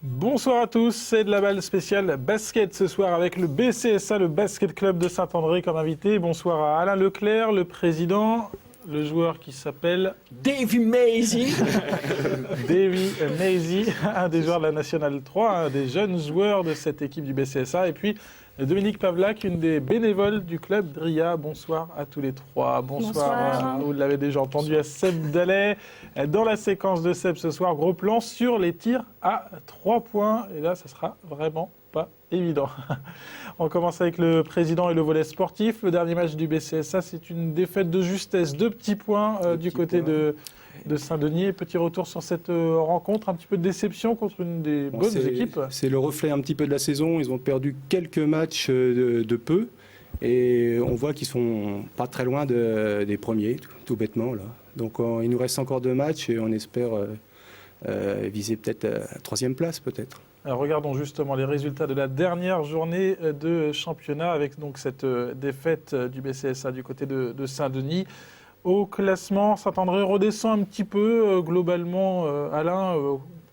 Bonsoir à tous, c'est de la balle spéciale basket ce soir avec le BCSA, le Basket Club de Saint-André comme invité. Bonsoir à Alain Leclerc, le président, le joueur qui s'appelle Davy Maisy. Davy Maisy, un des joueurs de la Nationale 3, un des jeunes joueurs de cette équipe du BCSA. Et puis Dominique Pavlak, une des bénévoles du club Dria. Bonsoir à tous les trois. Bonsoir. Vous l'avez déjà entendu à Seb Dallet. Dans la séquence de Seb ce soir, gros plan sur les tirs à 3 points. Et là, ça sera vraiment pas évident. On commence avec le président et le volet sportif. Le dernier match du BCSA, c'est une défaite de justesse. 2 petits points du côté de Saint-Denis. Petit retour sur cette rencontre, un petit peu de déception contre une des bonnes équipes. C'est le reflet un petit peu de la saison. Ils ont perdu quelques matchs de peu. Et on voit qu'ils sont pas très loin des premiers, tout bêtement. Là. Donc il nous reste encore 2 matchs et on espère viser peut-être la 3e place peut-être. Alors, regardons justement les résultats de la dernière journée de championnat avec donc cette défaite du BCSA du côté de Saint-Denis. Au classement, Saint-André redescend un petit peu globalement. Alain,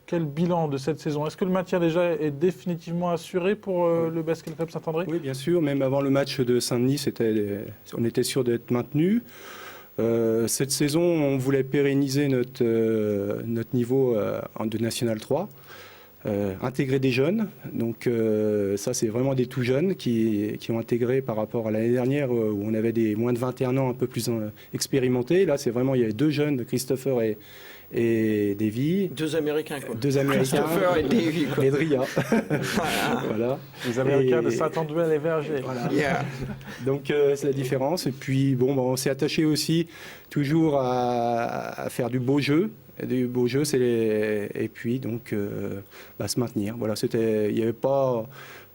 quel bilan de cette saison? Est-ce que le maintien déjà est définitivement assuré pour le Basket Club Saint-André? Oui, bien sûr. Même avant le match de Saint-Denis, on était sûr d'être maintenu. Cette saison, on voulait pérenniser notre niveau de National 3. Intégrer des jeunes, donc ça c'est vraiment des tout jeunes qui ont intégré par rapport à l'année dernière où on avait des moins de 21 ans un peu plus expérimentés. Là c'est vraiment, il y avait 2 jeunes, Christopher et Davy. 2 Américains quoi. 2 Américains. Christopher et Davy quoi. Et Dria. Voilà. Les Américains de Saint-André-les-Vergers. Voilà. Yeah. Donc c'est la différence. Et puis bon, on s'est attaché aussi toujours à faire du beau jeu. Du beau jeu, et puis donc se maintenir. Voilà, il y avait pas.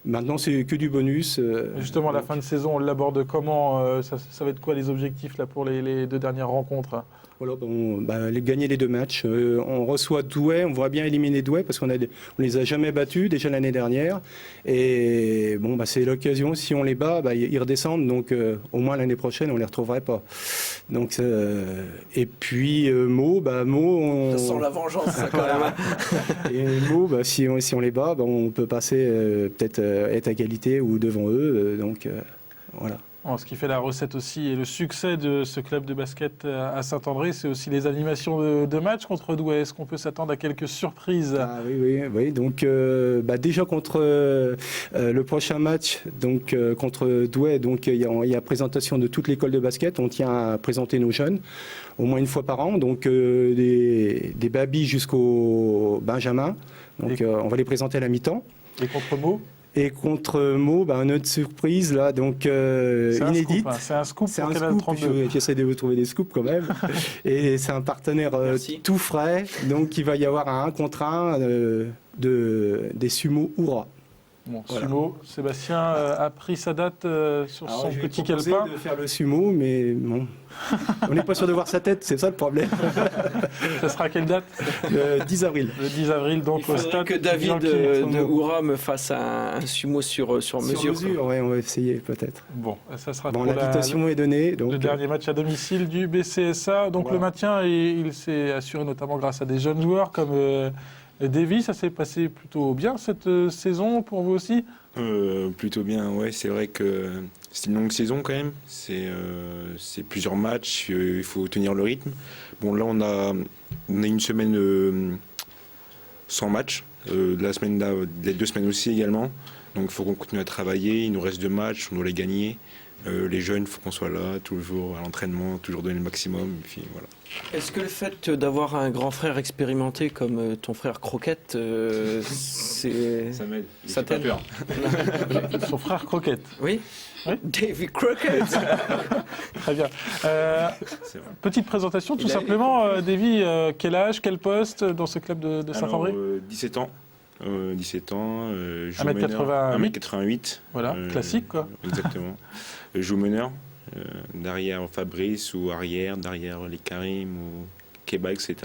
Maintenant, c'est que du bonus. Justement, la fin de saison, on l'aborde comment? Ça va être quoi les objectifs là pour les 2 dernières rencontres? Voilà, gagner les 2 matchs. On reçoit Douai, on voit bien éliminer Douai parce qu'on les a jamais battus déjà l'année dernière. Et c'est l'occasion, si on les bat, ils redescendent. Donc au moins l'année prochaine, on les retrouverait pas. Donc et puis Meaux, Ça sent la vengeance ça, quand même. Et Meaux, si on les bat, on peut passer peut-être être à égalité ou devant eux. Voilà. Ce qui fait la recette aussi et le succès de ce club de basket à Saint-André, c'est aussi les animations de matchs contre Douai. Est-ce qu'on peut s'attendre à quelques surprises? Oui. Donc déjà contre le prochain match, donc contre Douai, donc il y a présentation de toute l'école de basket. On tient à présenter nos jeunes au moins une fois par an, donc des babys jusqu'au Benjamin. Donc on va les présenter à la mi-temps. Et contre Meaux? Et contre Meaux, notre surprise, là, donc inédite. C'est un scoop. C'est un scoop. J'essaie de vous trouver des scoops quand même. Et c'est un partenaire tout frais. Donc il va y avoir un contre 1 des sumo Oura. Bon, voilà. Sumo, Sébastien a pris sa date sur son petit calepin. De faire le sumo, mais bon, on n'est pas sûr de voir sa tête, c'est ça le problème. Ça sera à quelle date? Le 10 avril. Le 10 avril, donc au stade. Que David de Oura me fasse un sumo sur mesure. Sur mesure, oui, on va essayer peut-être. Bon, ça sera l'invitation est donnée. Donc, le dernier match à domicile du BCSA. Donc voilà. Le maintien, il s'est assuré notamment grâce à des jeunes joueurs comme Davy. Ça s'est passé plutôt bien cette saison pour vous aussi? Plutôt bien, ouais. C'est vrai que c'est une longue saison quand même. C'est plusieurs matchs, il faut tenir le rythme. Bon, là, on a une semaine sans match. La semaine là, les 2 semaines aussi également. Donc, il faut qu'on continue à travailler. Il nous reste 2 matchs, on doit les gagner. Les jeunes, il faut qu'on soit là, toujours à l'entraînement, toujours donner le maximum. Et puis, voilà. Est-ce que le fait d'avoir un grand frère expérimenté comme ton frère Croquette, ça m'aide. Ça t'aide? Peur. Son frère Croquette. Oui. Davy Croquette. Très bien. Petite présentation, tout simplement. Davy, quel âge, quel poste dans ce club de Saint-André? 17 ans. 17 ans, 1m88. Voilà, classique quoi. Exactement. Je joue meneur, derrière Fabrice ou arrière, derrière les Karim ou Keba, etc.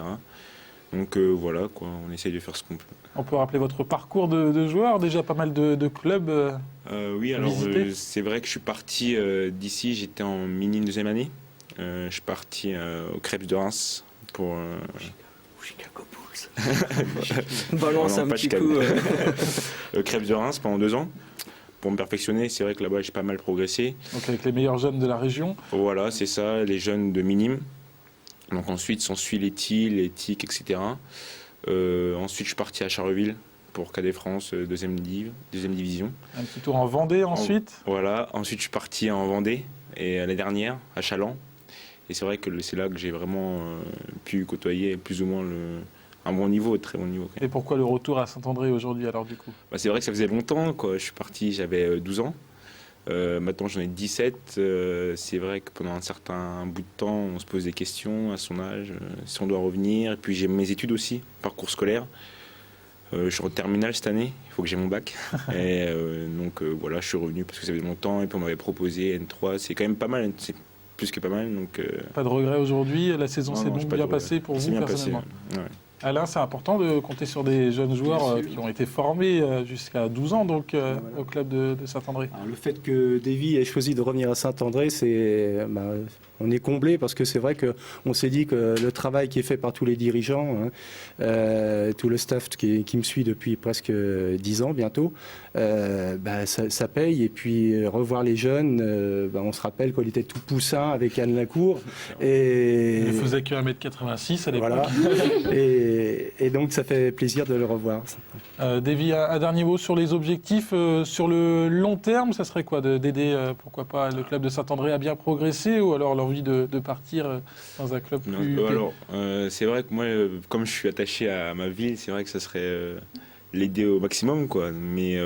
Donc voilà, quoi, on essaye de faire ce qu'on peut. On peut rappeler votre parcours de joueur, déjà pas mal de clubs oui, alors c'est vrai que je suis parti d'ici, j'étais en mini 2e année. Je suis parti au Crêpes de Reims pour Chicago Bulls. Balance Non, un pas petit Chicago. coup. Crêpes de Reims pendant 2 ans. Pour me perfectionner, c'est vrai que là-bas j'ai pas mal progressé. Donc avec les meilleurs jeunes de la région. Voilà, c'est ça, les jeunes de Minime. Donc ensuite s'ensuit les TIL, les TIC, etc. Ensuite je suis parti à Charleville pour Cadet France, deuxième division. Un petit tour en Vendée ensuite. Voilà, ensuite je suis parti en Vendée et l'année dernière à Chaland. Et c'est vrai que c'est là que j'ai vraiment pu côtoyer plus ou moins un bon niveau, un très bon niveau. Quand même. Et pourquoi le retour à Saint-André aujourd'hui alors du coup? Bah, c'est vrai que ça faisait longtemps, quoi. Je suis parti, j'avais 12 ans. Maintenant j'en ai 17. C'est vrai que pendant un certain bout de temps, on se pose des questions à son âge, si on doit revenir. Et puis j'ai mes études aussi, parcours scolaire. Je suis en terminale cette année, il faut que j'ai mon bac. Et donc voilà, je suis revenu parce que ça faisait longtemps et puis on m'avait proposé N3. C'est quand même pas mal, c'est plus que pas mal. Donc, Pas de regret aujourd'hui, la saison non, s'est non, donc j'ai pas bien de regret. passée pour C'est vous bien passé, personnellement. ouais. Alain, c'est important de compter sur des jeunes joueurs qui ont été formés jusqu'à 12 ans donc, Voilà. au club de Saint-André. Alors, le fait que Davy ait choisi de revenir à Saint-André, on est comblé parce que c'est vrai qu'on s'est dit que le travail qui est fait par tous les dirigeants, tout le staff qui me suit depuis presque 10 ans bientôt, ça paye. Et puis revoir les jeunes, on se rappelle qu'on était tout poussin avec Anne Lacour. Et Il ne faisait que 1m86 à l'époque. voilà. et donc ça fait plaisir de le revoir. Davy, un dernier mot sur les objectifs. Sur le long terme, ça serait quoi d'aider, pourquoi pas, le club de Saint-André à bien progresser ou alors l'envie de partir dans un club Non, plus... alors, c'est vrai que moi, comme je suis attaché à ma ville, c'est vrai que ça serait l'aider au maximum, quoi. Mais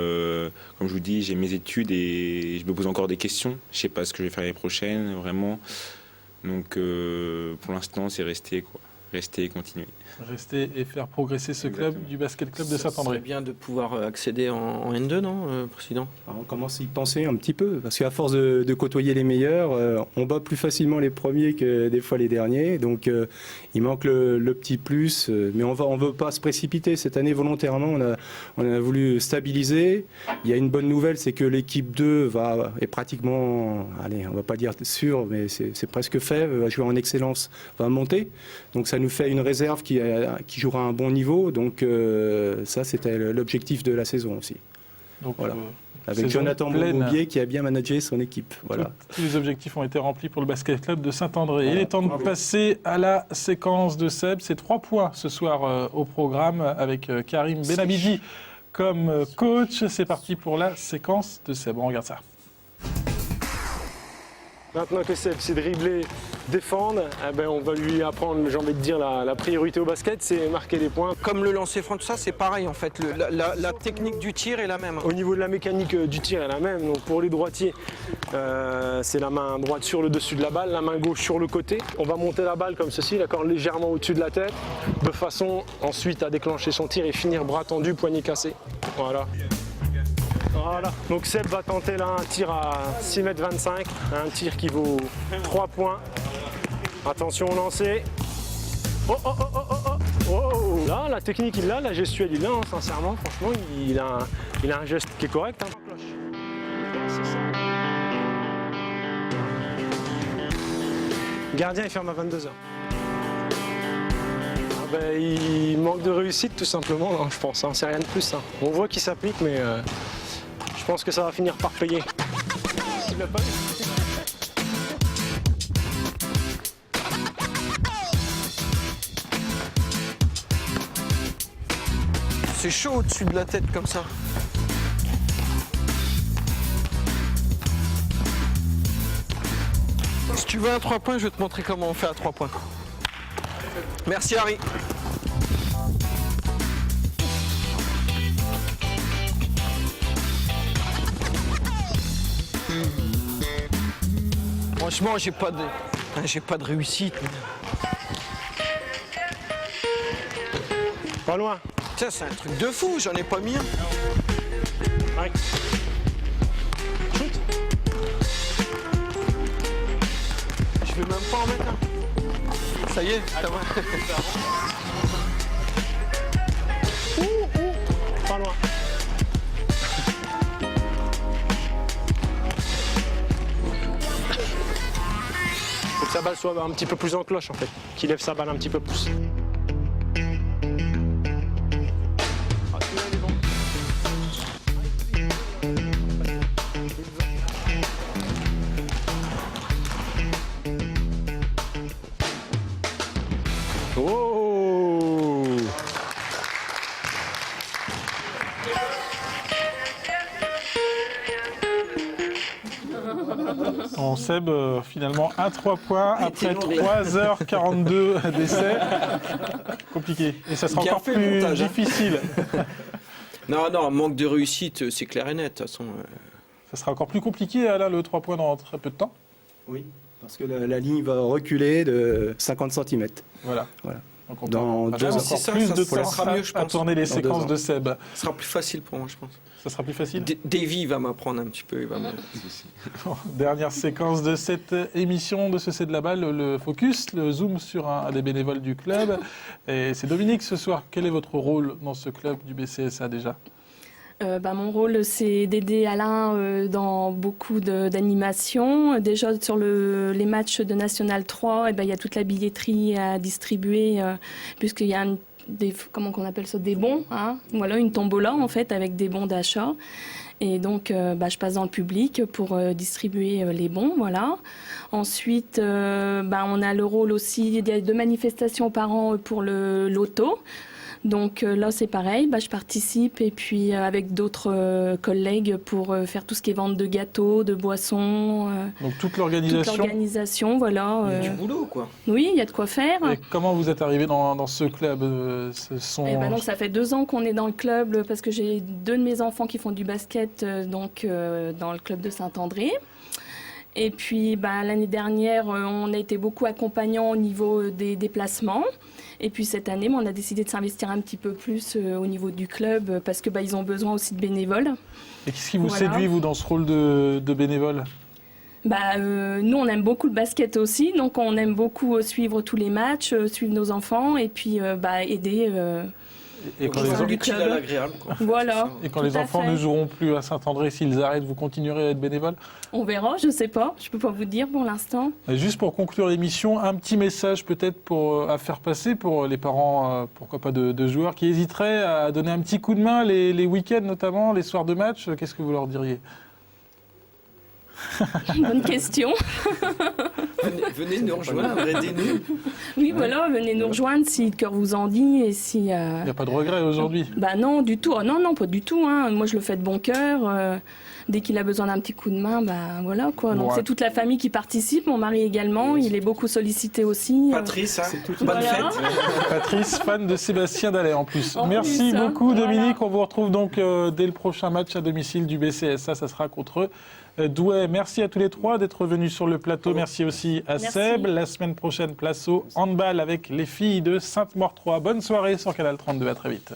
comme je vous dis, j'ai mes études et je me pose encore des questions. Je sais pas ce que je vais faire l'année prochaine, vraiment. Donc, pour l'instant, c'est rester, quoi. Rester et continuer. Rester et faire progresser ce club Exactement. du basket club de Ça Saint-André. serait bien de pouvoir accéder en N2, non, président? Alors, on commence à y penser un petit peu, parce qu'à force de côtoyer les meilleurs, on bat plus facilement les premiers que des fois les derniers. Donc il manque le petit plus, mais on veut pas se précipiter. Cette année, volontairement, on a voulu stabiliser. Il y a une bonne nouvelle, c'est que l'équipe 2 est pratiquement, allez, on va pas dire sûr, mais c'est presque fait, va jouer en excellence, va monter. Donc ça nous fait une réserve qui jouera à un bon niveau. Donc ça, c'était l'objectif de la saison aussi. Donc, Voilà. Avec saison Jonathan pleine. Boubier qui a bien managé son équipe. Voilà. Tous les objectifs ont été remplis pour le basket club de Saint-André. Voilà, Il est temps de bravo. passer à la séquence de Seb. C'est 3 points ce soir au programme avec Karim Benabidi comme coach. C'est parti pour la séquence de Seb. On regarde ça. Maintenant que Seb sait dribbler, défendre, on va lui apprendre, j'ai envie de dire, la priorité au basket, c'est marquer des points. Comme le lancer franc, tout ça, c'est pareil en fait. La technique du tir est la même. Au niveau de la mécanique du tir, elle est la même. Donc pour les droitiers, c'est la main droite sur le dessus de la balle, la main gauche sur le côté. On va monter la balle comme ceci, d'accord, légèrement au-dessus de la tête, de façon ensuite à déclencher son tir et finir bras tendu, poignet cassé. Voilà. Voilà, donc Seb va tenter là un tir à 6,25 m, un tir qui vaut 3 points. Attention au lancer. Oh, oh, oh, oh, oh, oh, oh. Là, la technique il l'a, la gestuelle il l'a, hein, sincèrement, franchement, il a un geste qui est correct. Hein. C'est ça. Gardien il ferme à 22 h. Il manque de réussite tout simplement, hein, je pense, hein, c'est rien de plus. Hein. On voit qu'il s'applique, mais je pense que ça va finir par payer. Il l'a pas eu. C'est chaud au-dessus de la tête comme ça. Si tu veux un 3 points, je vais te montrer comment on fait à 3 points. Merci Harry. Franchement, j'ai pas de réussite. Pas loin. Ça, c'est un truc de fou, j'en ai pas mis un. Ouais. Shoot. Je vais même pas en mettre un. Ça y est, ça va. Pas loin. Faut que sa balle soit un petit peu plus en cloche en fait, qu'il lève sa balle un petit peu plus. Bon, Seb, finalement, un 3 points après Ténor, 3h42 d'essai. Compliqué. Et ça sera Bien encore fait le plus montage, hein. difficile. Non, manque de réussite, c'est clair et net. De toute façon, Ça sera encore plus compliqué, Alain, le 3 points dans très peu de temps. Oui, parce que la ligne va reculer de 50 cm. Voilà. Voilà. Donc on Dans va 2 avoir ans. c'est ça, plus ça de sera temps mieux, je à pense. tourner les Dans séquences 2 ans. de Seb. ce sera plus facile pour moi, je pense. Ça sera plus facile. Davy va m'apprendre un petit peu. Dernière séquence de cette émission de ce C'est de la balle, le focus, le zoom sur un des bénévoles du club. Et c'est Dominique ce soir. Quel est votre rôle dans ce club du BCSA déjà ? Mon rôle, c'est d'aider Alain dans beaucoup d'animations. Déjà, sur les matchs de National 3, il y a toute la billetterie à distribuer, puisqu'il y a comment on appelle ça, des bons. Hein, voilà, une tombola, en fait, avec des bons d'achat. Et donc, je passe dans le public pour distribuer les bons, voilà. Ensuite, on a le rôle aussi de manifestations par an pour le loto. Donc là, c'est pareil, je participe et puis avec d'autres collègues pour faire tout ce qui est vente de gâteaux, de boissons. Donc toute Toute l'organisation. l'organisation, voilà. Il y a du boulot, quoi. Oui, il y a de quoi faire. Et comment vous êtes arrivé dans ce club ce sont... Donc ça fait 2 ans qu'on est dans le club parce que j'ai 2 de mes enfants qui font du basket dans le club de Saint-André. Et puis l'année dernière, on a été beaucoup accompagnants au niveau des déplacements. Et puis cette année, on a décidé de s'investir un petit peu plus au niveau du club parce que ils ont besoin aussi de bénévoles. Et qu'est-ce qui vous Voilà. séduit, vous, dans ce rôle de bénévole ? Nous, on aime beaucoup le basket aussi, donc on aime beaucoup suivre tous les matchs, suivre nos enfants et puis aider. Et quand Au les, sein en- du L'utile club. à l'agréable, quoi. Voilà. et quand tout les à enfants fait. ne joueront plus à Saint-André, s'ils arrêtent, vous continuerez à être bénévole ? On verra, je sais pas, je peux pas vous dire pour l'instant. Et juste pour conclure l'émission, un petit message peut-être à faire passer pour les parents, pourquoi pas de joueurs, qui hésiteraient à donner un petit coup de main les week-ends notamment, les soirs de match. Qu'est-ce que vous leur diriez ? Bonne question. Venez nous rejoindre, aidez-nous. Oui, voilà, venez nous rejoindre si le cœur vous en dit et si. Il n'y a pas de regret aujourd'hui. Non, du tout. Non, pas du tout. Hein. Moi, je le fais de bon cœur. Dès qu'il a besoin d'un petit coup de main, voilà quoi. Donc Bon, c'est toute la famille qui participe. Mon mari également, il est beaucoup sollicité aussi. Patrice, bonne Voilà. fête. Patrice, fan de Sébastien Dallet en plus. En Merci plus, hein. beaucoup Voilà. Dominique. On vous retrouve donc dès le prochain match à domicile du BCSA. Ça sera contre Douai. Merci à tous les trois d'être venus sur le plateau. Merci aussi à Merci. Seb. La semaine prochaine, place au handball avec les filles de Sainte-Maure 3. Bonne soirée sur Canal 32. À très vite.